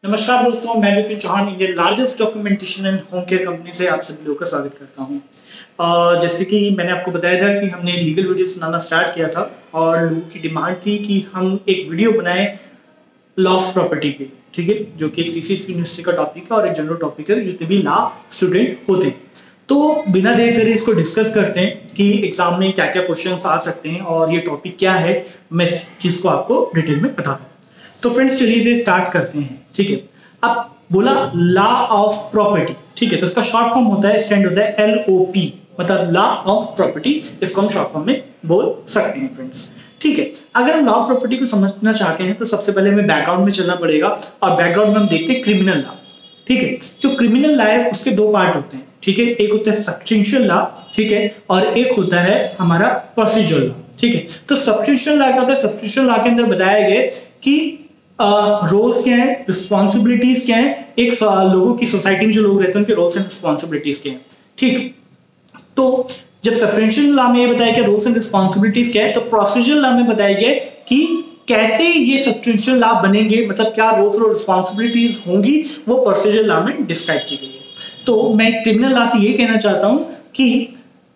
नमस्कार दोस्तों, मैं Vipin Chauhan Indian largest documentation and home care company से आप सभी लोगों का स्वागत करता हूं। जैसे कि मैंने आपको बताया था कि हमने लीगल वीडियोस बनाना स्टार्ट किया था और लोगों की डिमांड थी कि हम एक वीडियो बनाएं लॉ ऑफ प्रॉपर्टी पे, ठीक है, जो कि एक सीसीएस यूनिवर्सिटी का टॉपिक है और एक जनरल टॉपिक है जितने भी लॉ स्टूडेंट होते हैं। तो बिना देर करे इसको डिस्कस करते हैं कि एग्जाम में क्या क्या क्वेश्चन आ सकते हैं और ये टॉपिक क्या है, मैं इस चीज को आपको डिटेल में बताता हूँ। तो फ्रेंड्स चलिए इसे स्टार्ट करते हैं, ठीक है। अब बोला लॉ ऑफ प्रॉपर्टी, ठीक है, तो इसका शॉर्ट फॉर्म होता है, स्टैंड होता है LOP, मतलब लॉ ऑफ प्रॉपर्टी। इसको हम शॉर्ट फॉर्म में बोल सकते हैं फ्रेंड्स, ठीक है। अगर हम लॉ ऑफ प्रॉपर्टी को समझना चाहते हैं तो सबसे पहले हमें बैकग्राउंड में चलना पड़ेगा और बैकग्राउंड में हम देखते हैं क्रिमिनल लॉ, ठीक है। जो क्रिमिनल लॉ है उसके दो पार्ट होते हैं, ठीक है। एक होता है सब्स्टेंशियल लॉ, ठीक है, और एक होता है हमारा प्रोसीजरल लॉ, ठीक है। तो सब्स्टेंशियल लॉ क्या होता है? सब्स्टेंशियल लॉ के अंदर बताया गया कि रोल्स क्या है, रिस्पॉन्सिबिलिटीज क्या है, एक लोगों की सोसाइटी में जो लोग रहते हैं उनके रोल्स एंड रिस्पॉन्सिबिलिटीज क्या है, ठीक। तो जब सब्स्टेंशियल लॉ में ये बताया गया रोल्स एंड रिस्पॉन्सिबिलिटीज क्या है, तो प्रोसीजरल लॉ में बताया गया कि कैसे ये सब्स्टेंशियल लॉ बनेंगे, मतलब क्या रोल्स और रिस्पॉन्सिबिलिटीज होंगी, वो प्रोसीजरल लॉ में डिस्क्राइब की गई है। तो मैं क्रिमिनल लॉ से ये कहना चाहता हूं कि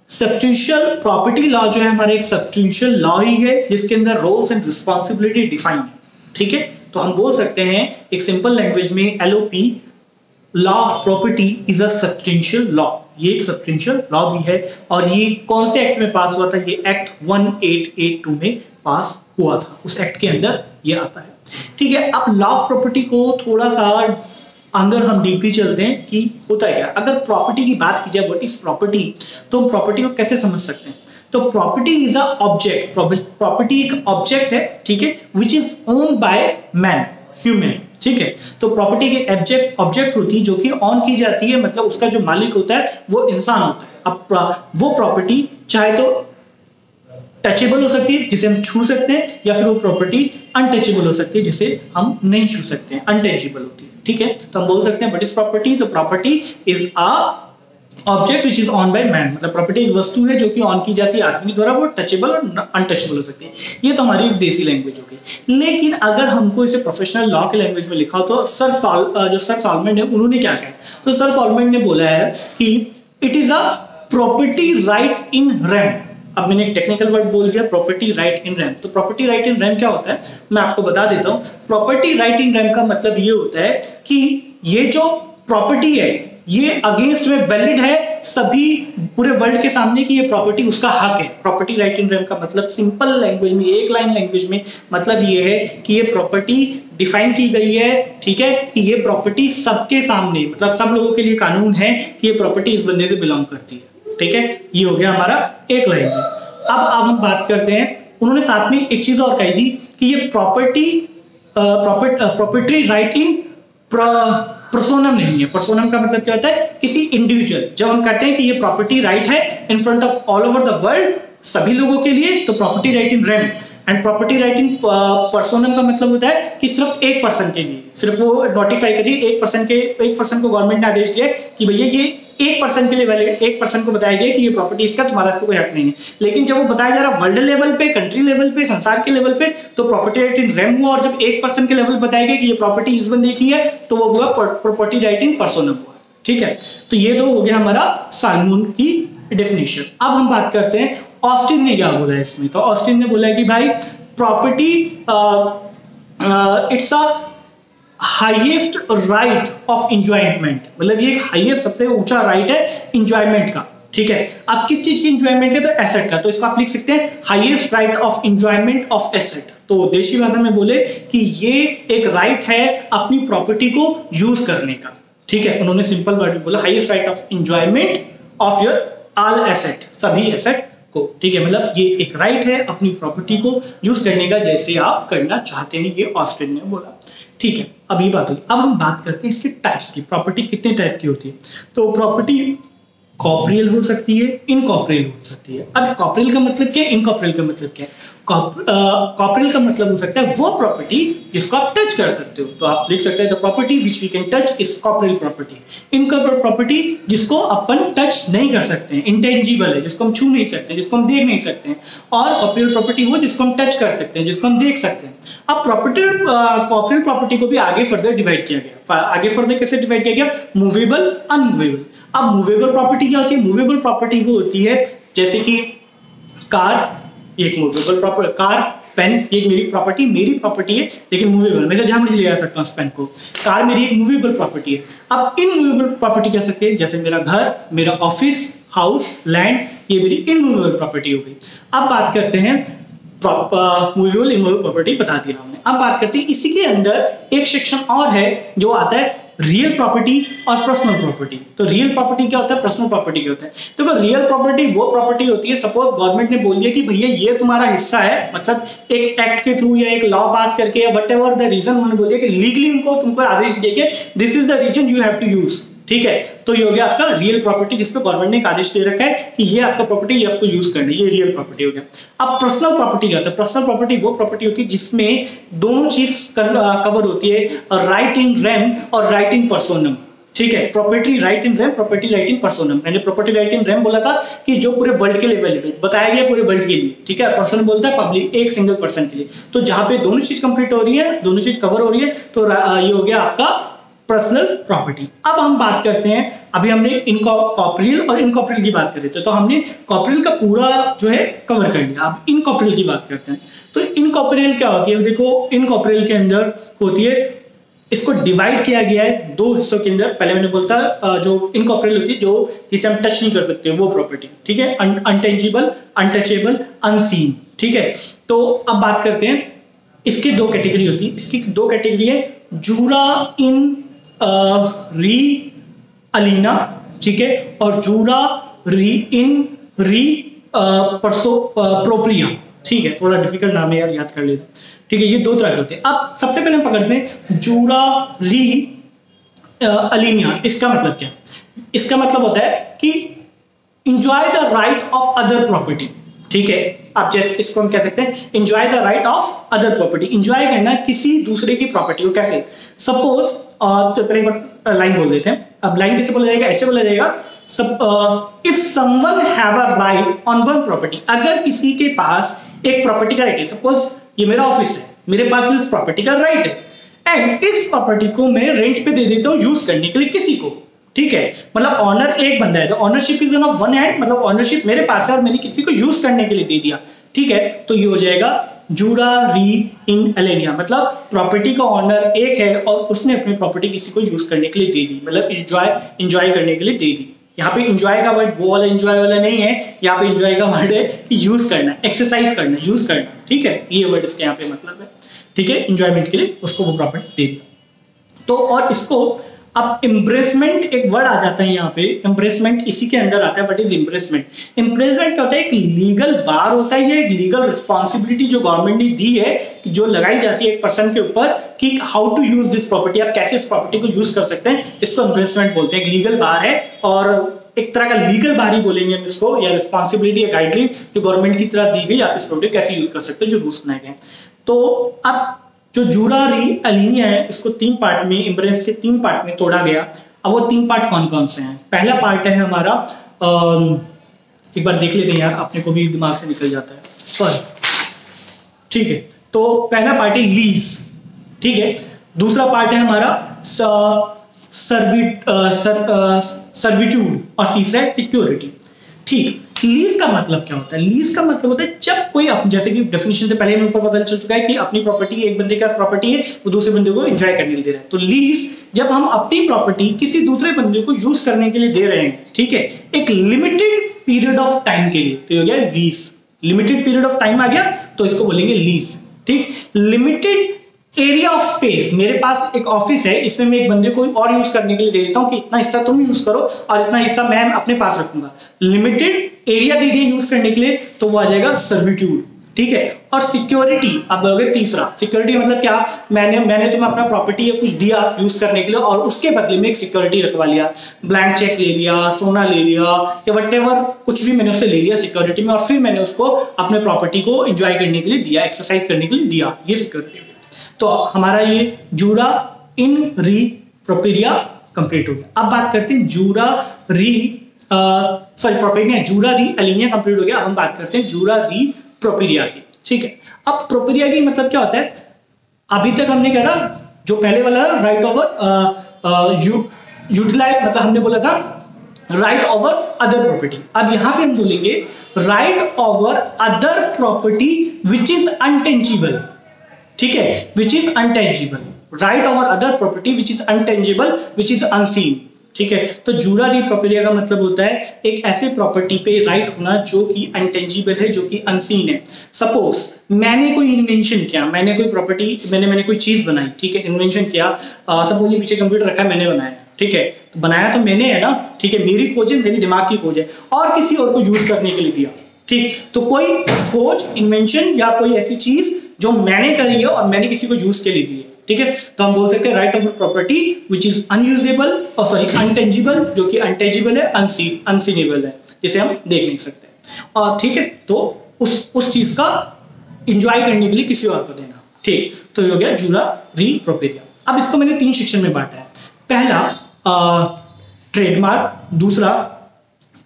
सब्स्टेंशियल प्रॉपर्टी लॉ जो है हमारा एक सब्स्टेंशियल लॉ ही है जिसके अंदर रोल्स एंड रिस्पॉन्सिबिलिटी डिफाइंड है, ठीक है। तो हम बोल सकते हैं एक सिंपल लैंग्वेज में LOP, law of property is a substantial law. ये एक सब्स्टेंशियल लॉ भी है और ये कौन से एक्ट में पास हुआ था? ये एक्ट 1882 में पास हुआ था, उस एक्ट के अंदर ये आता है, ठीक है। अब लॉ ऑफ प्रॉपर्टी को थोड़ा सा अंदर हम डीपली चलते हैं कि होता है क्या। अगर प्रॉपर्टी की बात की जाए, व्हाट इज प्रॉपर्टी, तो हम प्रॉपर्टी को कैसे समझ सकते हैं? तो property is a object, property एक ऑब्जेक्ट है, ठीक है, which is owned by man, human, ठीक है। तो प्रॉपर्टी के ऑब्जेक्ट होती है जो कि ऑन की जाती है, मतलब उसका जो मालिक होता है वो इंसान होता है। अब वो प्रॉपर्टी चाहे तो टचेबल हो सकती है जिसे हम छू सकते हैं, या फिर वो प्रॉपर्टी अनटचेबल हो सकती है जिसे हम नहीं छू सकते हैं, अनटचेबल होती है, ठीक है। तो हम बोल सकते हैं व्हाट इज प्रॉपर्टी, तो property is a object which is on by man, मतलब प्रॉपर्टी एक वस्तु है जो कि ऑन की जाती है आदमी द्वारा, वो टचेबल और अनटचेबल हो सकती है। ये तो हमारी देसी लैंग्वेज हो गई। लेकिन अगर हमको इसे प्रोफेशनल लॉ के लैंग्वेज में लिखा हो तो सर सॉलमन है, उन्होंने क्या कहा? तो सर सॉलमन ने बोला है कि it is a property right in rem. अब मैंने एक टेक्निकल वर्ड बोल दिया, प्रॉपर्टी राइट इन रैम। तो प्रॉपर्टी राइट इन रैम क्या होता है, मैं आपको बता देता हूं। प्रॉपर्टी राइट इन रैम का मतलब ये होता है कि ये जो प्रॉपर्टी है ये अगेंस्ट में वैलिड है सभी पूरे वर्ल्ड के सामने कि ये प्रॉपर्टी उसका हक है। प्रॉपर्टी राइट इन रैम का मतलब सिंपल लैंग्वेज में, एक लाइन लैंग्वेज में मतलब ये है कि ये प्रॉपर्टी डिफाइन की गई है, ठीक है, कि ये प्रॉपर्टी सबके सामने, मतलब सब लोगों के लिए कानून है कि ये प्रॉपर्टी इस बंदे से बिलोंग करती है, ठीक है। ये हो गया हमारा एक लाइन में। अब हम बात करते हैं, उन्होंने साथ में एक चीज और कही थी कि ये प्रॉपर्टी राइट इन पर्सोनम नहीं है। पर्सोनम का मतलब क्या होता है? किसी इंडिविजुअल। जब हम कहते हैं कि ये प्रॉपर्टी राइट है in front of all over the world, सभी लोगों के लिए, तो property right in rem. And property right in personam का मतलब होता है कि सिर्फ एक पर्सन के लिए, सिर्फ वो नोटिफाई करिए, एक पर्सन को गवर्नमेंट ने आदेश दिया कि भैया ये एक पर्सन के लिए वैलिड, एक पर्सन को बताया गया कि ये प्रॉपर्टी इसका, तुम्हारा इसको कोई हक नहीं है। लेकिन जब वो बताया जा रहा वर्ल्ड लेवल पे, कंट्री लेवल पे, संसार के लेवल पे, तो प्रॉपर्टी राइट इन रेम हुआ। और जब एक पर्सन के लेवल बताया गया कि ये प्रॉपर्टी इस बंदे की है, तो वो हुआ प्रॉपर्टी राइट इन पर्सोनम हुआ, ठीक है। तो ये तो हो गया हमारा सालमन की डेफिनेशन। अब हम बात करते हैं ऑस्टिन ने क्या बोला है इसमें। तो ऑस्टिन ने बोला है कि भाई property it's a highest right of enjoyment, मतलब ये हाईएस्ट सबसे ऊंचा राइट है इंजॉयमेंट का, ठीक है। अब किस चीज की इंजॉयमेंट है? तो एसेट का। तो इसको आप लिख सकते हैं highest right of enjoyment of asset. तो देशी भाषा में बोले कि ये एक राइट है अपनी प्रॉपर्टी को यूज करने का, ठीक है। उन्होंने सिंपल वर्ड में बोला highest right of enjoyment of your all asset, सभी एसेट को, ठीक है। मतलब ये एक राइट है अपनी प्रॉपर्टी को यूज करने का जैसे आप करना चाहते हैं, ये ऑस्टिन ने बोला, ठीक है। अब ये बात होगी। अब हम बात करते हैं इसके टाइप्स की। प्रॉपर्टी कितने टाइप की होती है? तो प्रॉपर्टी कॉर्पोरियल हो सकती है, इनकॉर्पोरियल हो सकती है। अब कॉर्पोरियल का मतलब क्या है, इनकॉर्पोरियल का मतलब क्या है? कॉर्पोरियल का मतलब हो सकता है वो प्रॉपर्टी जिसको आप टच कर सकते हो। तो आप लिख सकते हैं the property which we can touch is corporeal property. Incorporeal property जिसको अपन टच नहीं कर सकते हैं, इंटेंजिबल है, जिसको हम छू नहीं सकते, जिसको हम देख नहीं सकते हैं। और कॉर्पोरियल प्रॉपर्टी वो जिसको हम टच कर सकते हैं, जिसको हम देख सकते हैं। अब प्रॉपर्टी कॉर्पोरेट प्रॉपर्टी को भी आगे फर्दर डिवाइड किया गया। आगे फर्दर कैसे डिवाइड किया गया? Movable, unmovable. अब मूवेबल प्रॉपर्टी क्या होती है? मूवेबल प्रॉपर्टी वो होती है जैसे कि कार, एक मूवेबल प्रॉपर्टी, कार, पेन, ये मेरी प्रॉपर्टी है लेकिन मूवेबल, मैं जहां मर्जी ले जा सकता हूँ इस पेन को। कार मेरी एक मूवेबल प्रॉपर्टी है। अब इनमूवेबल प्रॉपर्टी कह सकते हैं जैसे मेरा घर, मेरा ऑफिस, हाउस, लैंड, ये मेरी इनमूवेबल प्रॉपर्टी हो गई। अब बात करते हैं मूवेबल इनमूवेबल प्रॉपर्टी बता दिया हमने। अब बात करते हैं इसी के अंदर एक सेक्शन और है जो आता है रियल प्रॉपर्टी और पर्सनल प्रॉपर्टी। तो रियल प्रॉपर्टी क्या होता है, पर्सनल प्रॉपर्टी क्या होता है? देखो रियल प्रॉपर्टी वो प्रॉपर्टी होती है, सपोज गवर्नमेंट ने बोल दिया कि भैया ये तुम्हारा हिस्सा है, मतलब एक एक्ट के थ्रू या एक लॉ पास करके या वट एवर द रीजन, उन्होंने बोल दिया कि लीगली तुमको आदेश देके this is the reason you have to use, ठीक है। तो ये हो गया आपका रियल प्रॉपर्टी, जिसपे गवर्नमेंट ने एक आदेश दे रखा है कि ये आपका प्रॉपर्टी, ये आपको यूज करना है, ये रियल प्रॉपर्टी हो गया। अब पर्सनल प्रॉपर्टी क्या होता है? पर्सनल प्रॉपर्टी वो प्रॉपर्टी होती है जिसमें दोनों चीज कवर होती है, राइट इन रेम और राइट इन पर्सोनम, ठीक है। Property right in RAM, property right in पर्सोनम। मैंने प्रॉपर्टी राइट इन रेम बोला था कि जो पूरे वर्ल्ड के लिए वैलिड बताया गया, पूरे वर्ल्ड के लिए, ठीक है। पर्सन बोलता है पब्लिक, एक सिंगल पर्सन के लिए। तो जहां पे दोनों चीज कंप्लीट हो रही है, दोनों चीज कवर हो रही है, तो ये हो गया आपका पर्सनल प्रॉपर्टी। अब हम बात करते हैं, अभी हमने कॉर्पोरियल और इनकॉर्पोरियल की बात करी, तो हमने कॉर्पोरियल का पूरा जो है कवर कर लिया। अब इनकॉर्पोरियल की बात करते हैं। तो इनकॉर्पोरियल क्या होती है? देखो इनकॉर्पोरियल के अंदर होती है, इसको डिवाइड किया गया है दो हिस्सों के अंदर। पहले मैंने बोलता जो इनकॉर्पोरियल होती है जो जिसे हम टच नहीं कर सकते वो प्रॉपर्टी, ठीक है। अनटेंजिबल, अनटचेबल, अनसीन, ठीक है। तो अब बात करते हैं, इसकी दो कैटेगरी होती है। इसकी दो कैटेगरी है, जूरा इन री अलीना, ठीक है, और जूरा री इन री प्रोप्रिया, ठीक है। थोड़ा डिफिकल्ट नाम है यार, याद कर लेते, ठीक है। ये दो तरह के होते हैं। अब सबसे पहले हम पकड़ते हैं जूरा री अलीनिया। इसका मतलब क्या? इसका मतलब होता है कि enjoy the right of other property, ठीक है। आप जैसे इसको हम कह सकते हैं enjoy the right of other property. Enjoy करना किसी दूसरे की प्रॉपर्टी को, कैसे? सपोज तो पहले एक लाइन बोल देते हैं। अब लाइन कैसे बोला जाएगा? ऐसे बोला जाएगा, if someone have a right on one property, अगर किसी के पास एक प्रॉपर्टी का राइट है, सपोज ये मेरा ऑफिस है, मेरे पास इस प्रॉपर्टी का राइट है एंड इस प्रॉपर्टी को मैं रेंट पे दे देता हूं यूज करने के लिए किसी को, ठीक है। मतलब ऑनर एक बंदा है, तो ownership is of one hand, मतलब ऑनरशिप मेरे पास है और मैंने किसी को यूज करने के लिए दे दिया, ठीक है। तो ये हो जाएगा जूरा री इन अलेनिया, मतलब प्रॉपर्टी का ऑनर एक है और उसने अपनी प्रॉपर्टी किसी को यूज करने के लिए दे दी, मतलब एंजॉय करने के लिए दे दी। यहाँ पे एंजॉय का वर्ड वो वाला एंजॉय वाला नहीं है, यहाँ पे एंजॉय का वर्ड है कि यूज करना, एक्सरसाइज करना, यूज करना, ठीक है। ये वर्ड इसके यहाँ पे मतलब है, ठीक है। एंजॉयमेंट के लिए उसको वो प्रॉपर्टी दे दिया। तो और इसको अब एम्ब्रेसमेंट एक वर्ड आ जाता है यहाँ पे, एम्ब्रेसमेंट इसी के अंदर आता है। What is एम्ब्रेसमेंट? एम्ब्रेसमेंट क्या होता है? एक लीगल बार होता है, ये एक लीगल रिस्पॉन्सिबिलिटी जो गवर्नमेंट ने दी है, जो लगाई जाती है एक पर्सन के ऊपर कि how to use this property, आप कैसे इस प्रॉपर्टी को यूज कर सकते हैं, इसको एम्ब्रेसमेंट बोलते हैं। एक लीगल बार है और एक तरह का लीगल बार ही बोलेंगे हम इसको, या रिस्पॉन्सिबिलिटी या गाइडलाइन जो गवर्नमेंट की तरह दी गई, आप इस प्रॉपर्टी कैसे यूज कर सकते हैं, जो रूल्स बनाए गए। तो अब जो जूरा री अलीनिया है, इसको तीन पार्ट में, एम्ब्रेस के तीन पार्ट में तोड़ा गया। अब वो तीन पार्ट कौन कौन से हैं? पहला पार्ट है हमारा, एक बार देख लेते हैं यार, अपने को भी दिमाग से निकल जाता है, सॉरी, ठीक है। तो पहला पार्ट है लीज, ठीक है। दूसरा पार्ट है हमारा सर्विट्यूड और तीसरा है सिक्योरिटी, ठीक। लीज का मतलब क्या होता है? लीज का मतलब होता है जब कोई, जैसे कि डेफिनेशन से पहले ऊपर पता चल चुका है कि अपनी प्रॉपर्टी, एक बंदे के पास प्रॉपर्टी है, वो दूसरे बंदे को एंजॉय करने के लिए दे रहा है। तो लीज जब हम अपनी प्रॉपर्टी किसी दूसरे बंदे को यूज करने के लिए दे रहे हैं, ठीक है, एक लिमिटेड पीरियड ऑफ टाइम के लिए, तो हो गया lease. Limited period of time आ गया तो इसको बोलेंगे लीज, ठीक। लिमिटेड एरिया ऑफ स्पेस, मेरे पास एक ऑफिस है, इसमें मैं एक बंदे को और यूज करने के लिए दे देता हूं कि इतना हिस्सा तुम यूज करो और इतना हिस्सा मैं अपने पास रखूंगा। लिमिटेड एरिया दे दिया यूज करने के लिए, तो वो आ जाएगा सर्विट्यूड, ठीक है। और सिक्योरिटी आप बोलोगे तीसरा। सिक्योरिटी मतलब क्या? मैंने तुम्हें अपना प्रॉपर्टी या कुछ दिया यूज करने के लिए और उसके बदले में एक सिक्योरिटी रखवा लिया, ब्लैंक चेक ले लिया, सोना ले लिया, या व्हाटएवर कुछ भी मैंने उससे ले लिया सिक्योरिटी में, और फिर मैंने उसको अपने प्रॉपर्टी को एंजॉय करने के लिए दिया, एक्सरसाइज करने के लिए दिया, ये सिक्योरिटी। तो हमारा ये जूरा इन री प्रोपेरिया कंप्लीट हो गया। अब बात करते हैं जूरा री प्रोपेरिया, जूरा री अलीनिया कंप्लीट हो गया। अब हम बात करते हैं जूरा री प्रोपेरिया की, ठीक है। अब प्रोपेरिया की मतलब क्या होता है? अभी तक हमने क्या था, जो पहले वाला राइट ओवर यूटिलाइज, मतलब हमने बोला था राइट ओवर अदर प्रॉपर्टी। अब यहां पे हम बोलेंगे right over other property which is intangible, ठीक है, which is intangible, right over other property which is intangible, which is unseen, ठीक है। तो जूरा री प्रोपेरिया का मतलब होता है एक ऐसे प्रॉपर्टी पे राइट होना जो कि अनटेंजिबल है, जो कि अनसीन है। सपोज मैंने कोई इन्वेंशन किया, मैंने कोई प्रॉपर्टी, मैंने कोई चीज बनाई, ठीक है, इन्वेंशन किया, सपोज ये पीछे कंप्यूटर रखा है, मैंने बनाया, ठीक है, तो बनाया तो मैंने है ना, ठीक है, मेरी खोज है, मेरी दिमाग की खोज है, और किसी और को यूज करने के लिए दिया, ठीक। तो कोई खोज, इन्वेंशन या कोई ऐसी चीज जो मैंने करी है और मैंने किसी को यूज के लिए दी है, ठीक है, तो हम बोल सकते हैं right of property which is unusable, और सॉरी अनटेंजिबल, जो कि अनटेंजिबल है, अनसीनेबल है, जिसे हम देख नहीं सकते, और ठीक है, तो उस चीज का इंजॉय करने के लिए किसी और को देना, ठीक। तो ये हो गया जूरा री प्रोपेरिया। अब इसको मैंने 3 सेक्शन में बांटा है। पहला ट्रेडमार्क, दूसरा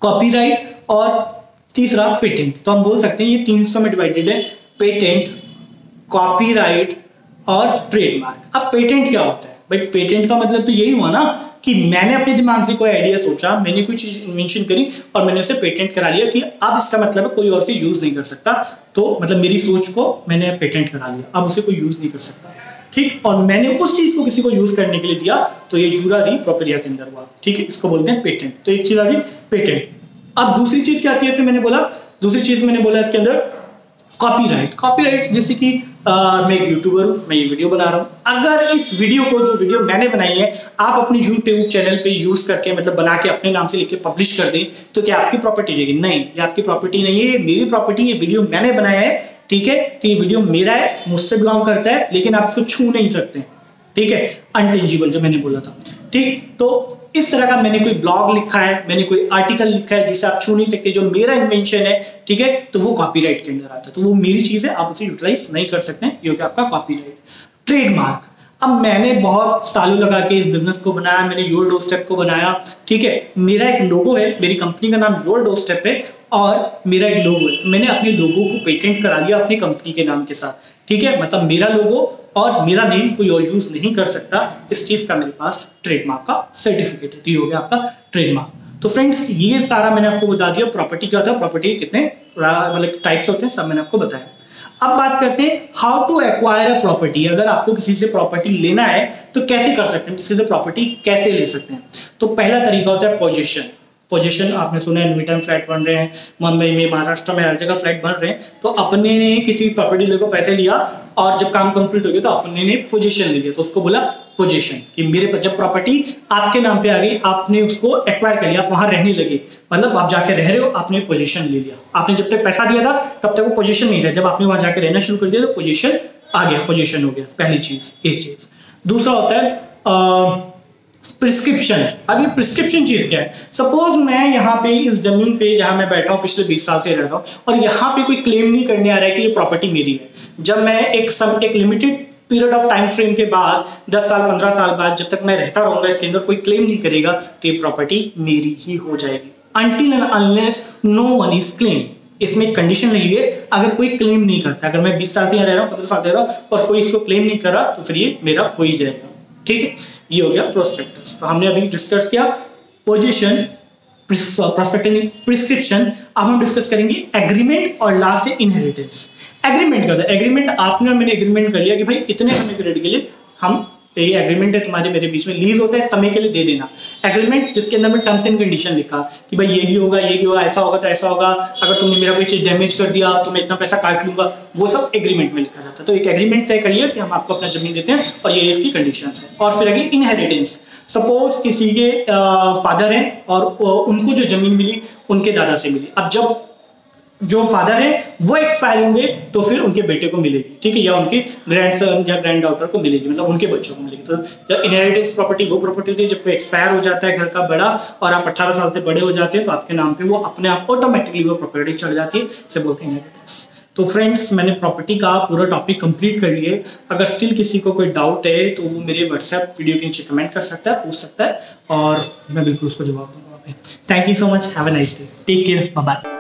कॉपीराइट और तीसरा पेटेंट। तो हम बोल सकते हैं ये 3 हिस्सों में डिवाइडेड है, पेटेंट, कॉपीराइट और ट्रेडमार्क। अब पेटेंट क्या होता है भाई? पेटेंट का मतलब तो यही हुआ ना कि मैंने अपने दिमाग से कोई आइडिया सोचा, मैंने कोई चीज इन्वेंशन करी और मैंने उसे पेटेंट करा लिया कि अब इसका मतलब है कोई और से यूज नहीं कर सकता, तो मतलब मेरी सोच को मैंने पेटेंट करा लिया, अब उसे कोई यूज नहीं कर सकता, ठीक। और मैंने उस चीज को किसी को यूज करने के लिए दिया, तो ये जूरा री प्रोपेरिया के अंदर हुआ, ठीक है, इसको बोलते हैं पेटेंट। तो एक चीज आ गई पेटेंट। अब दूसरी चीज क्या आती है, इसमें मैंने बोला, दूसरी चीज मैंने बोला इसके अंदर कॉपीराइट। कॉपीराइट जैसे कि मैं एक यूट्यूबर हूं, मैं ये वीडियो बना रहा हूं, अगर इस वीडियो को, जो वीडियो मैंने बनाई है, आप अपने यूट्यूब चैनल पे यूज करके, मतलब बना के अपने नाम से लिख के पब्लिश कर दें, तो क्या आपकी प्रॉपर्टी रहेगी? नहीं, ये आपकी प्रॉपर्टी नहीं है, मेरी प्रॉपर्टी, ये वीडियो मैंने बनाया है, ठीक है, तो ये वीडियो मेरा है, मुझसे बिलोंग करता है, लेकिन आप इसको छू नहीं सकते, ठीक है, अनटेंजिबल जो मैंने बोला था, ठीक। तो इस तरह का मैंने कोई ब्लॉग लिखा है, मैंने कोई आर्टिकल लिखा है जिसे आप छू नहीं सकते, जो मेरा इन्वेंशन है, ठीक है, तो वो कॉपीराइट के अंदर आता है, तो वो मेरी चीज है, आप उसे यूटिलाइज नहीं कर सकते हैं, ये हो गया आपका कॉपीराइट। ट्रेडमार्क, अब मैंने बहुत सालों लगा के इस बिजनेस को बनाया, मैंने योर डोरस्टेप को बनाया, ठीक है, मेरा एक लोगो है, मेरी कंपनी का नाम योर डोरस्टेप है और मेरा एक लोगो है, मैंने अपने लोगो को पेटेंट करा दिया अपनी कंपनी के नाम के साथ, ठीक है, मतलब मेरा लोगो और मेरा नेम कोई और यूज नहीं कर सकता, इस चीज का मेरे पास ट्रेडमार्क का सर्टिफिकेट है, तो ये हो गया आपका ट्रेडमार्क। तो फ्रेंड्स, ये सारा मैंने आपको बता दिया, प्रॉपर्टी क्या होता है, प्रॉपर्टी कितने मतलब टाइप्स होते हैं, सब मैंने आपको बताया। अब बात करते हैं how to acquire a property. अगर आपको किसी से प्रॉपर्टी लेना है तो कैसे कर सकते हैं, किसी से प्रॉपर्टी कैसे ले सकते हैं? तो पहला तरीका होता है पोजीशन। पोजीशन आपने सुना है, नोएडा में फ्लैट बन रहे हैं, मुंबई में, महाराष्ट्र में, हर जगह फ्लैट बन रहे हैं, तो अपने ने किसी प्रॉपर्टी डीलर को पैसे लिया और जब काम कंप्लीट हो गया तो अपने ने पोजीशन ले लिया, तो उसको बोला पोजीशन, कि मेरे पर जब प्रॉपर्टी आपके नाम पे आ गई, आपने उसको एक्वायर कर लिया, आप वहां रहने लगे, मतलब आप जाके रह रहे हो, आपने पोजीशन ले लिया। आपने जब तक पैसा दिया था तब तक वो पोजीशन नहीं रहा, जब आपने वहां जाके रहना शुरू कर दिया तो पोजीशन आ गया, पोजीशन हो गया, पहली चीज, एक चीज। दूसरा होता है प्रिस्क्रिप्शन। अब ये प्रिस्क्रिप्शन चीज क्या है? सपोज मैं यहाँ पे इस जमीन पे जहां मैं बैठा हूँ, पिछले 20 साल से रह रहा हूँ, और यहाँ पे कोई क्लेम नहीं करने आ रहा है कि ये प्रॉपर्टी मेरी है। जब मैं एक limited period of time frame के बाद, 10 साल 15 साल बाद, जब तक मैं रहता रहूंगा इसके अंदर, कोई क्लेम नहीं करेगा, तो ये प्रॉपर्टी मेरी ही हो जाएगी, until and unless no one is claim. इसमें एक कंडीशन लगी है, अगर कोई क्लेम नहीं करता, अगर मैं 20 साल से यहाँ रह रहा हूँ, 15 साल से रह रहा हूँ और कोई इसको क्लेम नहीं कर रहा, तो फिर ये मेरा हो ही जाएगा, ठीक है। ये हो गया प्रोस्पेक्टस। तो हमने अभी डिस्कस किया पोजीशन, प्रोस्पेक्टिव, प्रिस्क्रिप्शन। अब हम डिस्कस करेंगे एग्रीमेंट और लास्ट है इनहेरिटेंस। एग्रीमेंट क्या होता है? एग्रीमेंट आपने और मैंने एग्रीमेंट कर लिया कि भाई इतने समय पीरियड के लिए हम, ये एग्रीमेंट है तुम्हारे मेरे बीच में, लीज होता है, समय के लिए दे देना। एग्रीमेंट जिसके अंदर में टर्म्स एंड कंडीशन लिखा कि भाई ये भी होगा, ये भी होगा, ऐसा होगा तो ऐसा होगा, अगर तुमने मेरा कोई चीज डैमेज कर दिया तो मैं इतना पैसा काट लूंगा, वो सब एग्रीमेंट में लिखा जाता है। तो एक एग्रीमेंट तय कर लिया कि हम आपको अपना जमीन देते हैं और ये इसकी कंडीशंस है। और फिर आगे इनहेरिटेंस। सपोज किसी के फादर हैं और उनको जो जमीन मिली उनके दादा से मिली, अब जब जो फादर है वो एक्सपायर होंगे तो फिर उनके बेटे को मिलेगी, ठीक है, या उनके ग्रैंडसन या ग्रैंड डॉटर को मिलेगी, मतलब उनके बच्चों को मिलेगी। तो जब इनहेरिटेंस प्रॉपर्टी वो प्रॉपर्टी होती है जब कोई एक्सपायर हो जाता है घर का बड़ा और आप 18 साल से बड़े हो जाते हैं, तो आपके नाम पे वो अपने आप ऑटोमेटिकली वो प्रॉपर्टी चढ़ जाती है, इसे बोलते हैं इनहेरिटेंस। तो फ्रेंड्स, मैंने प्रॉपर्टी का पूरा टॉपिक कंप्लीट कर लिए। अगर स्टिल किसी को कोई डाउट है तो वो मेरे व्हाट्सएप वीडियो के नीचे कमेंट कर सकता है, पूछ सकता है और मैं बिल्कुल उसको जवाब दूंगा। Thank you so much, have a nice day, take care, bye bye.